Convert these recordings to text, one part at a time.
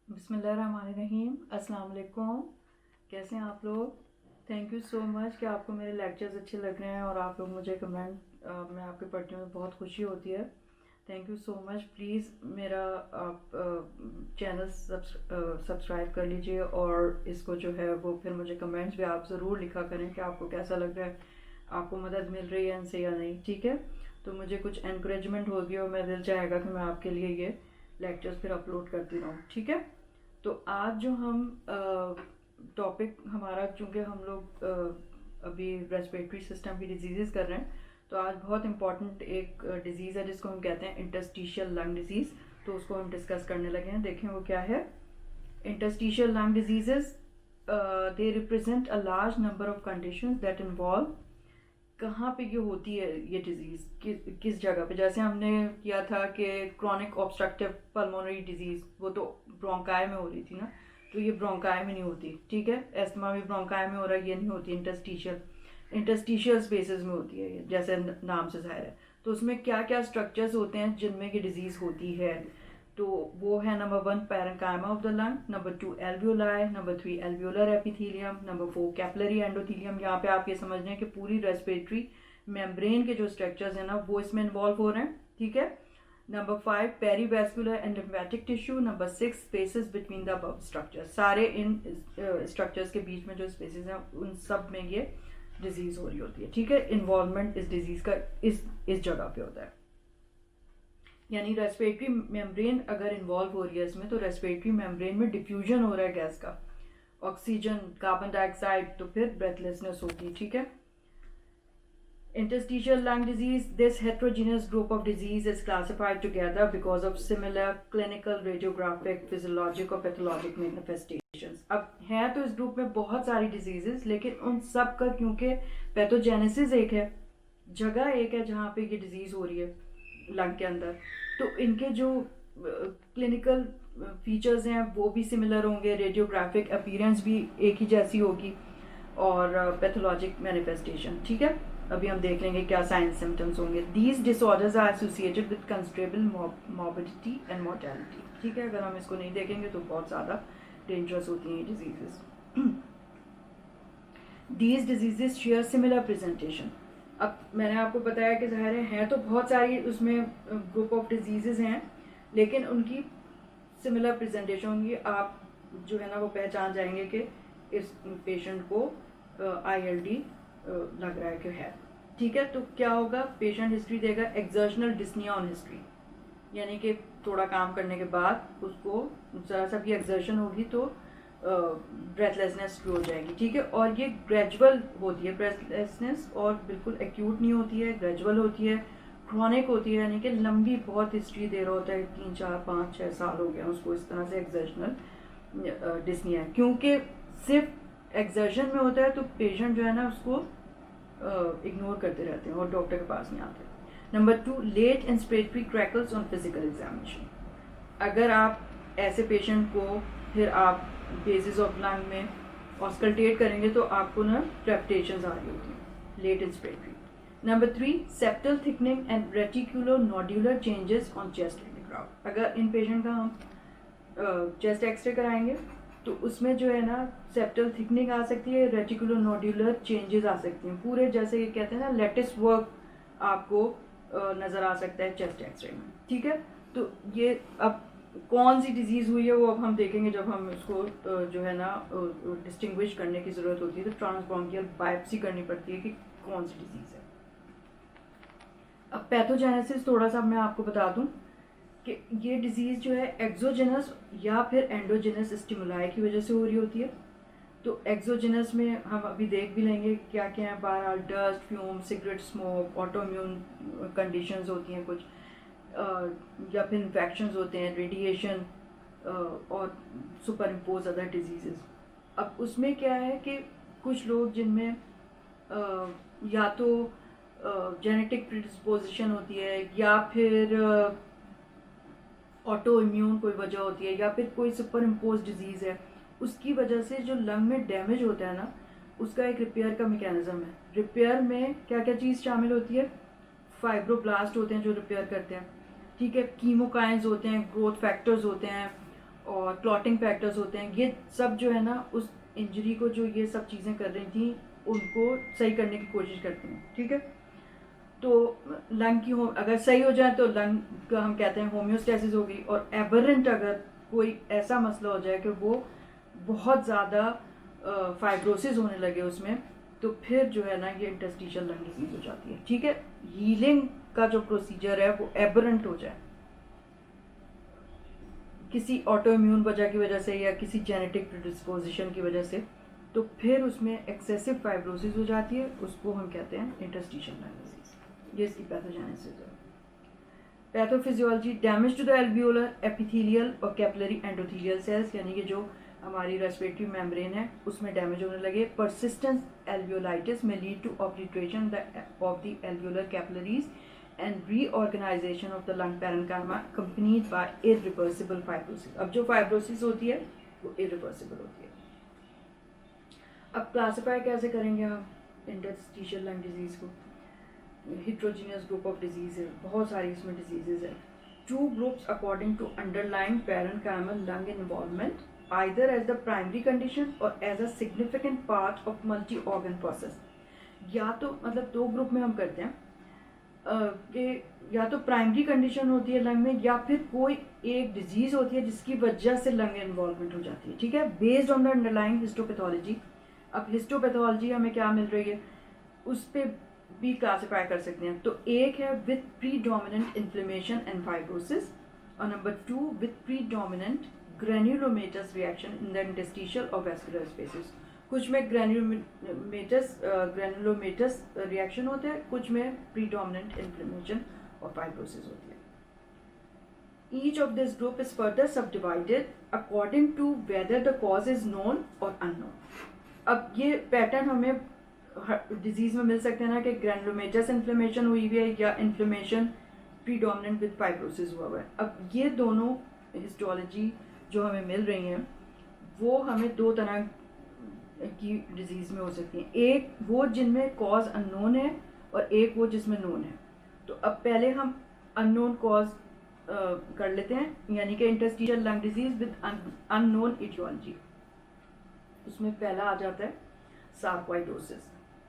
बिस्मिल्लाहिर्रहमानिर्रहीम। अस्सलाम वालेकुम। कैसे हैं आप लोग? थैंक यू सो मच कि आपको मेरे लेक्चर्स अच्छे लग रहे हैं और आप लोग मुझे कमेंट मैं आपके पढ़ती हूँ, बहुत खुशी होती है। Thank you so much. Please मेरा आप चैनल सब्सक्राइब कर लीजिए और इसको जो है वो फिर मुझे कमेंट्स भी आप ज़रूर लिखा करें कि आपको कैसा लग रहा है, आपको मदद मिल रही है इनसे या नहीं। ठीक है, तो मुझे कुछ एनकरेजमेंट होगी और मेरा दिल चाहेगा कि मैं आपके लिए ये लेक्चर्स फिर अपलोड करती रहूँ। ठीक है, तो आज जो हम टॉपिक हमारा, चूँकि हम लोग अभी रेस्पिरेटरी सिस्टम की डिजीज़ कर रहे हैं, तो आज बहुत इंपॉर्टेंट एक डिजीज़ है जिसको हम कहते हैं इंटरस्टिशियल लंग डिजीज़। तो उसको हम डिस्कस करने लगे हैं। देखें वो क्या है। Interstitial lung diseases they represent a large number of conditions that involve. कहाँ पे ये होती है ये डिजीज़, किस जगह पे? जैसे हमने किया था कि क्रॉनिक ऑब्स्ट्रक्टिव पल्मोनरी डिजीज़, वो तो ब्रोंकाई में हो रही थी ना, तो ये ब्रोंकाई में नहीं होती। ठीक है, एस्थमा भी ब्रोंकाई में हो रहा है, ये नहीं होती। इंटरस्टिशियल स्पेसेस में होती है ये, जैसे नाम से जाहिर है। तो उसमें क्या क्या स्ट्रक्चर्स होते हैं जिनमें ये डिजीज़ होती है? तो वो है number 1 parenchyma of the lung, number 2 alveoli, number 3 alveolar epithelium, number 4 capillary endothelium. यहाँ पे आप ये समझ रहे हैं कि पूरी रेस्पिरेटरी मेम्ब्रेन के जो स्ट्रक्चर्स हैं ना वो इसमें इन्वॉल्व हो रहे हैं। ठीक है, number 5 perivascular and lymphatic tissue, number 6 spaces between the above structures. सारे इन स्ट्रक्चर्स के बीच में जो स्पेसेस हैं उन सब में ये डिजीज हो रही होती है। ठीक है, इन्वॉल्वमेंट इस डिजीज का इस जगह पे होता है। यानी रेस्पिरेटरी मेम्ब्रेन अगर इन्वॉल्व हो रही है इसमें, तो रेस्पिरेटरी मेम्ब्रेन में डिफ्यूजन हो रहा है गैस का, ऑक्सीजन, कार्बन डाइऑक्साइड, तो फिर ब्रेथलेसनेस होगी। ठीक है, interstitial lung disease, this heterogeneous group of disease is classified together because of similar clinical, radiographic, physiologic और pathologic manifestations. अब है तो इस ग्रुप में बहुत सारी डिजीजेस, लेकिन उन सब का क्योंकि पैथोजेनेसिस एक है, जगह एक है जहाँ पे ये डिजीज हो रही है लंग के अंदर, तो इनके जो क्लिनिकल फीचर्स हैं वो भी सिमिलर होंगे, रेडियोग्राफिक अपीयरेंस भी एक ही जैसी होगी और पैथोलॉजिक मैनिफेस्टेशन। ठीक है, अभी हम देख लेंगे क्या साइंस सिम्टम्स होंगे। These disorders are associated with considerable morbidity and mortality. ठीक है, अगर हम इसको नहीं देखेंगे तो बहुत ज़्यादा डेंजरस होती हैं ये diseases. These diseases share similar presentation. अब मैंने आपको बताया कि ज़ाहिर है तो बहुत सारी उसमें ग्रुप ऑफ डिजीजेस हैं, लेकिन उनकी सिमिलर प्रेजेंटेशन होंगी। आप जो है ना वो पहचान जाएंगे कि इस पेशेंट को ILD लग रहा है कि है। ठीक है, तो क्या होगा, पेशेंट हिस्ट्री देगा एक्सर्शनल डिस्निया ऑन हिस्ट्री, यानी कि थोड़ा काम करने के बाद उसको ज़रा सा भी एक्सर्शन होगी तो ब्रेथलेसनेस शुरू हो जाएगी। ठीक है, और ये ग्रेजुअल होती है ब्रेथलेसनेस, और बिल्कुल एक्यूट नहीं होती है, ग्रेजुअल होती है, क्रॉनिक होती है, यानी कि लंबी बहुत हिस्ट्री दे रहा होता है, 3 4 5 6 साल हो गए उसको इस तरह से एक्सर्शनल डिस्निया है। क्योंकि सिर्फ एक्सर्शन में होता है तो पेशेंट जो है ना उसको इग्नोर करते रहते हैं और डॉक्टर के पास नहीं आते। Number 2 late inspiratory crackles on physical examination. अगर आप ऐसे पेशेंट को फिर आप बेसिस ऑफ लंग में ऑस्कल्टेट करेंगे तो आपको ना क्रेपिटेशंस आ रही होती हैं, late inspiratory. Number 3 septal thickening and reticulo nodular changes on chest end. अगर इन पेशेंट का हम चेस्ट एक्सरे कराएंगे तो उसमें जो है ना सेप्टल थिकनिंग आ सकती है, रेटिकुलो नोड्यूलर चेंजेस आ सकती हैं, पूरे जैसे ये कहते हैं ना लेटिस वर्क आपको नज़र आ सकता है चेस्ट एक्सरे में। ठीक है, तो ये अब कौन सी डिजीज़ हुई है वो अब हम देखेंगे जब हम इसको जो है ना डिस्टिंग्विश करने की ज़रूरत होती है, तो ट्रांसब्रोंकियल बायोप्सी करनी पड़ती है कि कौन सी डिजीज़ है। अब पैथोजेनेसिस थोड़ा सा मैं आपको बता दूं कि ये डिजीज़ जो है एक्सोजेनस या फिर एंडोजेनस स्टिमुलाई की वजह से हो रही होती है। तो एक्सोजेनस में हम अभी देख भी लेंगे क्या क्या है, बहरहाल dust, fume, cigarette smoke, autoimmune conditions होती हैं कुछ, या फिर इन्फेक्शंस होते हैं, रेडिएशन और सुपर इम्पोज अदर डिजीज़। अब उसमें क्या है कि कुछ लोग जिनमें या तो जेनेटिक प्रिडिस्पोजिशन होती है या फिर ऑटो इम्यून कोई वजह होती है या फिर कोई सुपर इम्पोज डिजीज़ है, उसकी वजह से जो लंग में डैमेज होता है ना उसका एक रिपेयर का मैकेनिज्म है। रिपेयर में क्या क्या चीज़ शामिल होती है, फाइब्रोब्लास्ट होते हैं जो रिपेयर करते हैं। ठीक है, कीमोकाइंस होते हैं, ग्रोथ फैक्टर्स होते हैं, और क्लॉटिंग फैक्टर्स होते हैं, ये सब जो है ना उस इंजरी को जो ये सब चीज़ें कर रही थी उनको सही करने की कोशिश करती हैं, ठीक है। तो लंग की अगर सही हो जाए तो लंग का हम कहते हैं होम्योस्टेसिस होगी, और एबरेंट अगर कोई ऐसा मसला हो जाए कि वो बहुत ज़्यादा फाइब्रोसिस होने लगे उसमें, तो फिर जो है ना ये इंटरस्टिशियल लंग डिजीज हो जाती है, ठीक है। हीलिंग का जो प्रोसीजर है वो एबरेंट हो जाए किसी ऑटो इम्यून वजह की वजह से या किसी जेनेटिक प्रिडिस्पोजिशन की वजह से, तो फिर उसमें एक्सेसिव फाइब्रोसिस हो जाती है, उसको हम कहते हैं इंटरस्टिशियल लंग डिजीज। ये इसकी पैथोजेनेसिस है। Pathophysiology, damage to the alveolar epithelial और कैपिलरी एंडोथेलियल सेल्स, यानी कि जो हमारी रेस्पिरेटरी मेम्ब्रेन है उसमें डैमेज होने लगे। परसिस्टेंस एल्वियोलाइटिस में lead to obliteration of the alveolar capillaries and reorganization of the lung parenchyma accompanied by irreversible fibrosis। अब जो फाइब्रोसिस होती है वो irreversible होती है। अब क्लासिफाई कैसे करेंगे हम इंटरस्टिशियल लंग डिजीज को? हिट्रोजीनियस ग्रुप ऑफ डिजीज है, बहुत सारी इसमें डिजीजेज है। 2 groups according to underlying parenchymal lung involvement either as the primary condition or as a significant part of multi organ process। या तो मतलब 2 ग्रुप में हम करते हैं कि या तो प्राइमरी कंडीशन होती है लंग में, या फिर कोई एक डिजीज होती है जिसकी वजह से लंग इन्वॉल्वमेंट हो जाती है, ठीक है, based on the underlying histopathology. अब हिस्टोपैथोलॉजी हमें क्या मिल रही है उस पर भी क्लासिफाई कर सकते हैं। तो एक है with predominant inflammation and fibrosis, और number 2 with predominant granulomatous reaction in the interstitial और वेस्कुलर स्पेसेस। कुछ में ग्रेन्युलोमेटस रिएक्शन होता है, कुछ में प्रीडोमिनेंट इन्फ्लेमेशन और फाइब्रोसिस होती है। Each of this group is further subdivided according to whether the cause is known और अननोन। अब ये पैटर्न हमें डिजीज में मिल सकते हैं ना कि ग्रेन्युलोमेटस इन्फ्लेमेशन हुई हुई है या इन्फ्लेमेशन प्रीडोमिनेंट विद फाइब्रोसिस हुआ हुआ है। अब ये दोनों हिस्टोलॉजी जो हमें मिल रही हैं वो हमें 2 तरह की डिजीज में हो सकती है, एक वो जिनमें कॉज अननोन है और एक वो जिसमें नोन है। तो अब पहले हम अननोन कॉज कर लेते हैं, यानी कि interstitial lung disease with unknown aetiology. उसमें पहला आ जाता है सार्कोइडोसिस,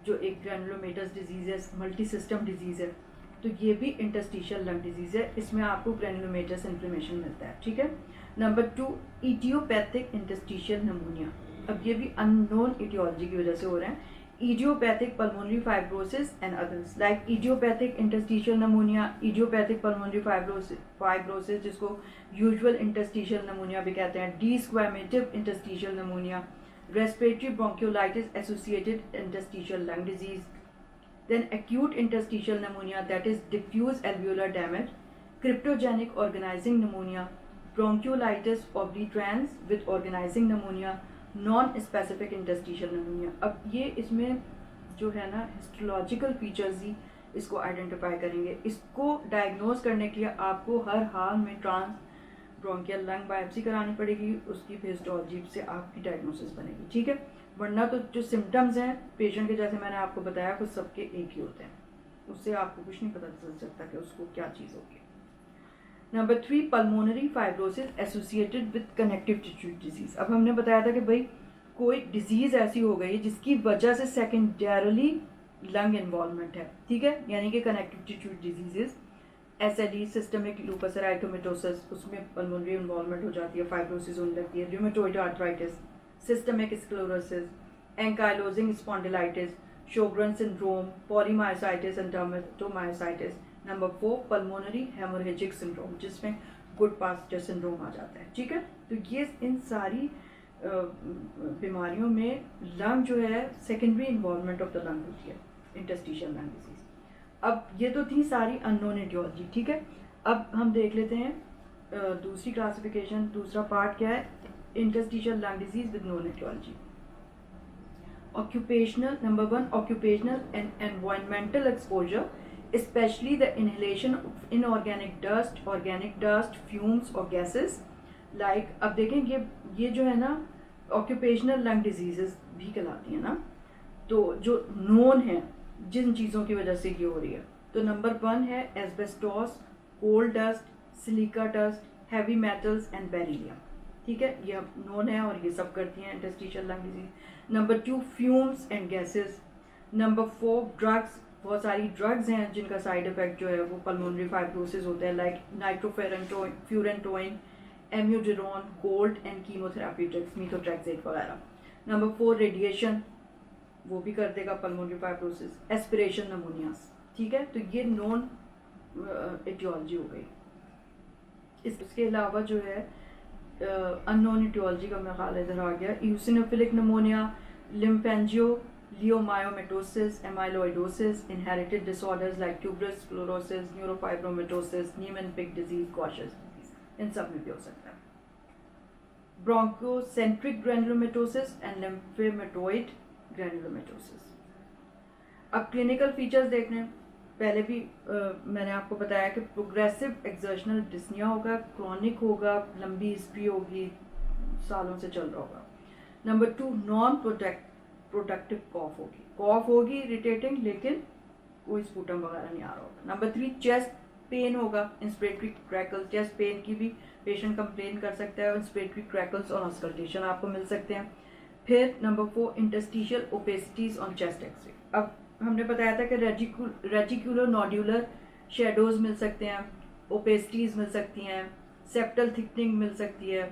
जो एक ग्रेन्युलोमेटस डिजीज है, मल्टी सिस्टम डिजीज है। तो ये भी इंटरस्टिशियल लंग डिजीज है, इसमें आपको ग्रेन्युलोमेटस इन्फ्लेमेशन मिलता है, ठीक है। Number 2 idiopathic interstitial pneumonia. अब ये भी अननोन इटियोलॉजी की वजह से हो रहे हैं। Idiopathic pulmonary fibrosis and others like idiopathic interstitial pneumonia, idiopathic pulmonary fibrosis जिसको यूजुअल इंटरस्टिशियल निमोनिया भी कहते हैं, desquamative interstitial pneumonia, respiratory bronchiolitis associated interstitial lung disease, then acute interstitial pneumonia that is diffuse alveolar damage, cryptogenic organizing pneumonia, bronchiolitis obliterans with organizing pneumonia, non specific interstitial pneumonia. अब ये इसमें जो है ना histological features ही इसको identify करेंगे। इसको diagnose करने के लिए आपको हर हाल में ट्रांस ब्रोंकियल लंग बायोप्सी करानी पड़ेगी, उसकी हिस्टोलॉजी से आपकी डायग्नोसिस बनेगी, ठीक है। वरना तो जो सिम्टम्स हैं पेशेंट के, जैसे मैंने आपको बताया, कुछ सबके एक ही होते हैं, उससे आपको कुछ नहीं पता चल सकता कि उसको क्या चीज़ होगी। Number 3 pulmonary fibrosis associated with connective tissue disease. अब हमने बताया था कि भाई कोई डिजीज ऐसी हो गई जिसकी वजह से सेकेंडरली लंग इन्वॉल्वमेंट है, ठीक है, यानी कि connective tissue diseases, SLE systemic lupus erythematosus, उसमें पल्मोनरी इन्वॉल्वमेंट हो जाती है, फाइब्रोसिस होने लगती है, rheumatoid arthritis, systemic sclerosis, ankylosing spondylitis, Sjogren syndrome, polymyositis and dermatomyositis. Number 4 pulmonary haemorrhagic syndrome, जिसमें गुड पास्चर सिंड्रोम आ जाता है, ठीक है। तो ये इन सारी बीमारियों में लंग जो है secondary involvement of the lung होती है, इंटरस्टिशियल लंग डिजीज। अब ये तो थी सारी अननोन एटियोलॉजी, ठीक है। अब हम देख लेते हैं दूसरी क्लासिफिकेशन, दूसरा पार्ट क्या है, interstitial lung disease with known aetiology. Occupational, number 1 occupational and environmental exposure, especially the inhalation of inorganic dust, fumes or gases like। अब देखें ये जो है ना occupational lung diseases भी कहलाती हैं ना, तो जो नोन है जिन चीज़ों की वजह से ये हो रही है, तो नंबर 1 है asbestos, coal dust, silica dust, heavy metals and beryllium, ठीक है, ये नोन है और ये सब करती हैं interstitial lung disease. Number 2 fumes and gases. Number 4 drugs. बहुत सारी ड्रग्स हैं जिनका साइड इफेक्ट जो है वो पल्मोनरी फाइब्रोसिस होता है, like nitrofurantoin, amiodarone, gold and chemotherapy drugs, methotrexate वगैरह। नंबर 4 रेडिएशन, वो भी कर देगा पल्मोनरी फाइब्रोसिस। एस्पिरेशन नमोनियास, ठीक है, तो ये नॉन एटियोलॉजी हो गई। इसके अलावा जो है अननोन एटियोलॉजी का मेरा ख्याल इधर आ गया, eosinophilic pneumonia, lymphangioleiomyomatosis, amyloidosis, inherited disorders like tuberous sclerosis, neurofibromatosis, Niemann Pick disease, Gaucher's disease, इन सब में भी हो सकता है। Bronchocentric granulomatosis and lymphomatoid granulomatosis. अब क्लिनिकल फीचर्स देखने, पहले भी मैंने आपको बताया कि प्रोग्रेसिव एक्सर्शनल डिस्निया होगा, क्रॉनिक होगा, लंबी हिस्ट्री होगी, सालों से चल रहा होगा। नंबर 2 नॉन प्रोडक्टिव कॉफ होगी इरिटेटिंग, लेकिन कोई स्पूटम वगैरह नहीं आ रहा होगा। नंबर 3 चेस्ट पेन होगा, इंस्पिरेटरी क्रैकल्स, चेस्ट पेन की भी पेशेंट कंप्लेन कर सकता है, इंस्पिरेटरी क्रैकल्स और ऑस्कल्टेशन आपको मिल सकते हैं। फिर number 4 interstitial opacities on chest X ray. अब हमने बताया था कि रेटिकुलर नोड्यूलर शेडोज मिल सकते हैं, ओपेसिटीज मिल सकती हैं, सेप्टल थिकनिंग मिल सकती है,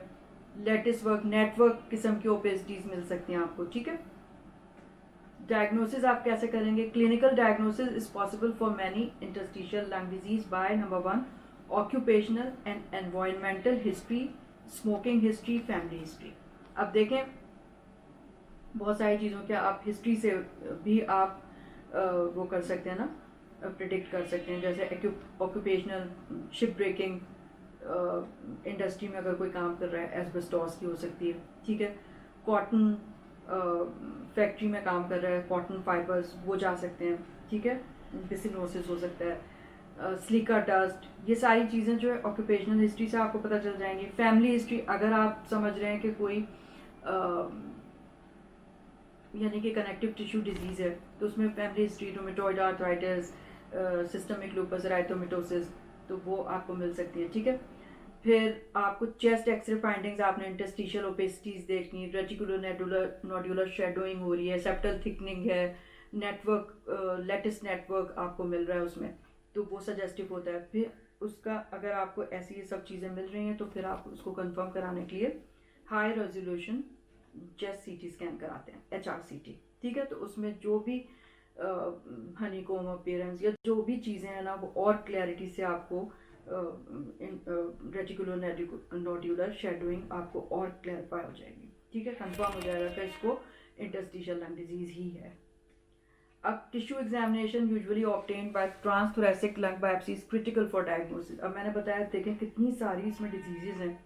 लेटिस वर्क नेटवर्क किस्म की ओपेसिटीज मिल सकती हैं आपको, ठीक है। डायग्नोसिस आप कैसे करेंगे? Clinical diagnosis is possible for many interstitial lung disease by number 1 occupational and environmental history, smoking history, family history. अब देखें बहुत सारी चीज़ों के आप हिस्ट्री से भी आप वो कर सकते हैं ना, प्रिडिक्ट कर सकते हैं, जैसे ऑक्यूपेशनल शिप ब्रेकिंग इंडस्ट्री में अगर कोई काम कर रहा है, एस्बेस्टॉस की हो सकती है, ठीक है। कॉटन फैक्ट्री में काम कर रहा है, कॉटन फाइबर्स वो जा सकते हैं, ठीक है, बिसिनोसिस हो सकता है, स्लीका डस्ट, ये सारी चीज़ें जो है ऑक्यूपेशनल हिस्ट्री से आपको पता चल जाएंगी। फैमिली हिस्ट्री, अगर आप समझ रहे हैं कि कोई यानी कि कनेक्टिव टिश्यू डिजीज़ है तो उसमें family history, rheumatoid arthritis, systemic lupus erythematosus, तो वो आपको मिल सकती है, ठीक है। फिर आपको चेस्ट एक्सरे फाइंडिंग्स, आपने इंटरस्टिशियल ओपेसिटीज देखनी, रेटिकुलर नोड्यूलर शेडोइंग हो रही है, सेप्टल थिकनिंग है, नेटवर्क लेटिस नेटवर्क आपको मिल रहा है उसमें, तो वो सजेस्टिव होता है। फिर उसका अगर आपको ऐसी ये सब चीज़ें मिल रही हैं तो फिर आप उसको कंफर्म कराने के लिए high resolution chest CT scan कराते हैं, HRCT, ठीक है। तो उसमें जो भी हनीकॉम अपीयरेंस या जो भी चीज़ें हैं ना वो और क्लैरिटी से आपको रेटिकुलर नोड्यूलर शेडोइंग आपको और क्लैरिफाई हो जाएगी, ठीक है, कंफर्म हो जाएगा कि इसको इंटरस्टिशियल लंग डिजीज ही है। अब tissue examination usually obtained by transthoracic lung biopsy is critical for diagnosis. अब मैंने बताया, देखें कितनी सारी इसमें डिजीजेज हैं,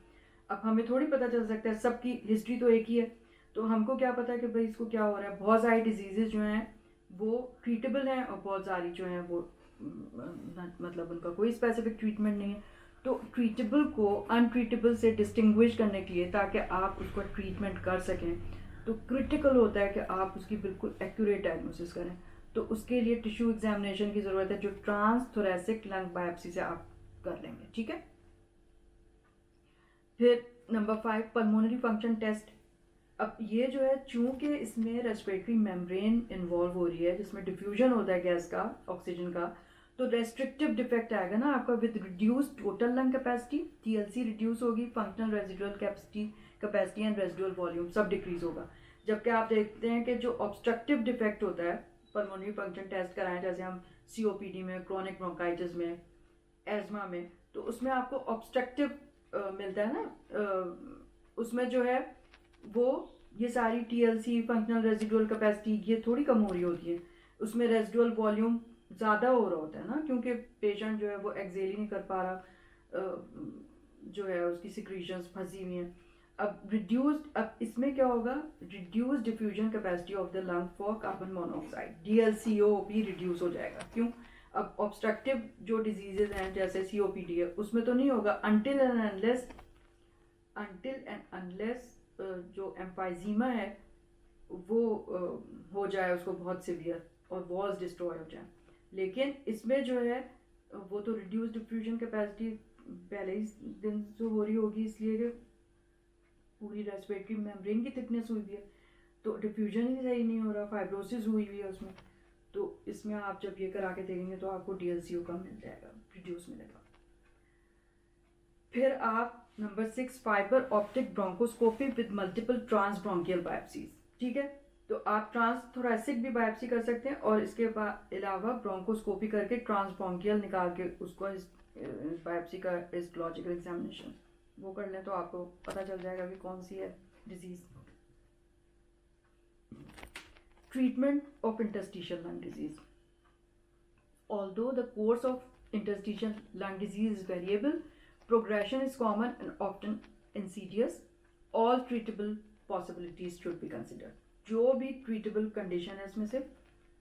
अब हमें थोड़ी पता चल सकता है, सबकी हिस्ट्री तो एक ही है, तो हमको क्या पता है कि भाई इसको क्या हो रहा है। बहुत सारी डिजीजेज जो हैं वो ट्रीटेबल हैं और बहुत सारी जो हैं वो मतलब उनका कोई स्पेसिफिक ट्रीटमेंट नहीं है। तो ट्रीटेबल को अनट्रीटेबल से डिस्टिंग्विश करने के लिए, ताकि आप उसको ट्रीटमेंट कर सकें, तो क्रिटिकल होता है कि आप उसकी बिल्कुल एक्यूरेट डायग्नोसिस करें। तो उसके लिए टिश्यू एग्जामिनेशन की ज़रूरत है, जो ट्रांसथोरेसिक लंग बायोप्सी से आप कर लेंगे, ठीक है। फिर नंबर 5 पल्मोनरी फंक्शन टेस्ट। अब ये जो है, चूंकि इसमें रेस्पिरेटरी मेम्ब्रेन इन्वॉल्व हो रही है जिसमें डिफ्यूजन होता है गैस का, ऑक्सीजन का, तो रेस्ट्रिक्टिव डिफेक्ट आएगा ना आपका, with reduce total lung capacity, TLC reduce होगी, functional residual capacity and residual volume सब डिक्रीज होगा। जबकि आप देखते हैं कि जो ऑब्स्ट्रक्टिव डिफेक्ट होता है, पल्मोनरी फंक्शन टेस्ट कराएं, जैसे हम COPD में, क्रॉनिक ब्रोंकाइटिस में, एजमा में, तो उसमें आपको ऑब्स्ट्रक्टिव मिलता है ना, उसमें जो है वो ये सारी TLC, फंक्शनल रेजिडुअल कैपेसिटी, ये थोड़ी कम हो रही होती है, उसमें रेजिडुअल वॉल्यूम ज़्यादा हो रहा होता है ना, क्योंकि पेशेंट जो है वो एक्सेल ही नहीं कर पा रहा, जो है उसकी सिक्रीशंस फंसी हुई हैं। अब इसमें क्या होगा, reduce diffusion capacity of the lung for carbon monoxide, DLCO भी रिड्यूस हो जाएगा। क्यों? अब ऑब्स्ट्रक्टिव जो डिजीजेज हैं जैसे COPD है, उसमें तो नहीं होगा अनटिल एंड अनलेस जो एम्फाइजीमा है वो हो जाए उसको बहुत सिवियर और वॉल्स डिस्ट्रॉय हो जाए। लेकिन इसमें जो है वो तो रिड्यूस डिफ्यूजन कैपेसिटी पहले ही दिन से हो रही होगी, इसलिए कि पूरी रेस्पिरेटरी मेम्ब्रेन की थिकनेस हुई हुई है, तो डिफ्यूजन ही सही नहीं हो रहा, फाइब्रोसिस हुई हुई है उसमें। तो इसमें आप जब ये करा के देखेंगे तो आपको DLCO कम मिल जाएगा, रिड्यूस मिलेगा। फिर आप number 6, fibre optic bronchoscopy with multiple transbronchial biopsies. ठीक है, तो आप ट्रांसथोरेसिक भी बायोप्सी कर सकते हैं और इसके अलावा ब्रोंकोस्कोपी करके ट्रांसब्रोंकियल निकाल के उसको इस बायोप्सी का हिस्टोलॉजिकल एग्जामिनेशन वो कर लें तो आपको पता चल जाएगा कि कौन सी है disease. Treatment of interstitial lung disease. Although the course of interstitial lung disease is variable, progression is common and often insidious. All treatable possibilities should be considered. जो भी treatable condition है इसमें से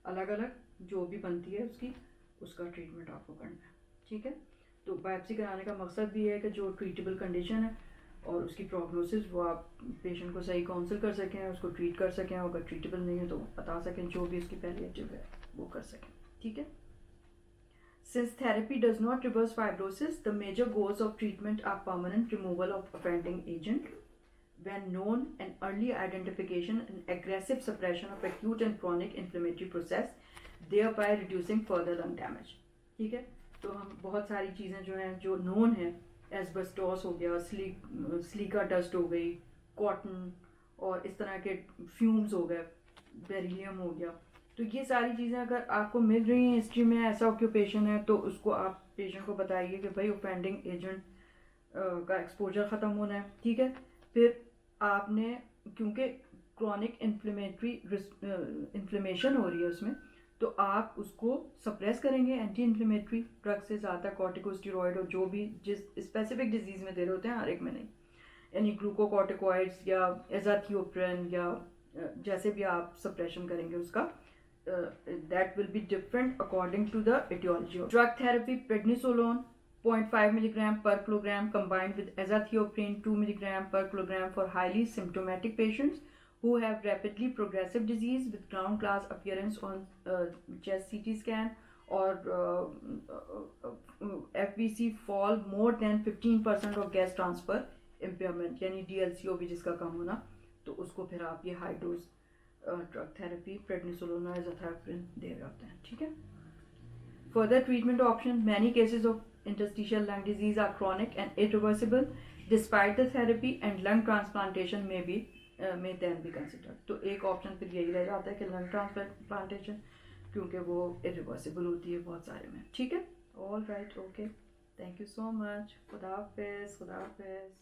अलग अलग जो भी बनती है उसका ट्रीटमेंट आपको करना है। ठीक है, तो बायोप्सी कराने का मकसद भी है कि जो ट्रीटेबल कंडीशन है और उसकी प्रोग्नोसिस वो आप पेशेंट को सही काउंसिल कर सकें, उसको ट्रीट कर सकें, अगर ट्रीटेबल नहीं है तो बता सकें, जो भी उसकी पैलिएटिव है वो कर सकें। ठीक है, since therapy does not reverse fibrosis, the major goals of treatment are permanent removal of offending agent when known, and early identification and aggressive suppression of acute and chronic inflammatory process, thereby reducing further lung damage. ठीक है, तो हम बहुत सारी चीज़ें जो हैं जो नोन है, एस्बेस्टोस हो गया, स्लीका डस्ट हो गई, कॉटन और इस तरह के फ्यूम्स हो गए, बेरिलियम हो गया, तो ये सारी चीज़ें अगर आपको मिल रही हैं हिस्ट्री में, ऐसा ऑक्यूपेशन है, तो उसको आप पेशेंट को बताइए कि भाई ऑफेंडिंग एजेंट का एक्सपोजर ख़त्म होना है। ठीक है, फिर आपने क्योंकि क्रॉनिक इन्फ्लेमेशन हो रही है उसमें, तो आप उसको सप्रेस करेंगे एंटी इन्फ्लेमेटरी ड्रग से, ज़्यादा कॉर्टिकोस्टेरॉइड और जो भी जिस स्पेसिफिक डिजीज़ में दे रहे होते हैं, हर एक में नहीं, यानी ग्लूकोकॉर्टिकॉइड्स या एजाथियोप्रिन या जैसे भी आप सप्रेशन करेंगे उसका, that will be different according to the aetiology. Drug therapy, prednisolone 0.5 milligram per kilogram combined with azathioprine 2 milligram per kilogram for highly symptomatic patients who have rapidly progressive disease with ground glass appearance on chest CT scan or FVC fall more than 15% of gas transfer impairment, यानी DLCO भी जिसका कम होना, तो उसको फिर आप ये high dose drug therapy prednisolone और एजाथियोप्रिन दे रहे होते हैं। ठीक है, further treatment options, many cases of interstitial lung disease are chronic and irreversible despite the therapy, and lung transplantation may then be considered. तो एक ऑप्शन फिर यही रह जाता है कि लंग ट्रांसप्लांटेशन, क्योंकि वो इरिवर्सिबल होती है बहुत सारे में। ठीक है, all right, okay, thank you so much, खुदा हाफिज़।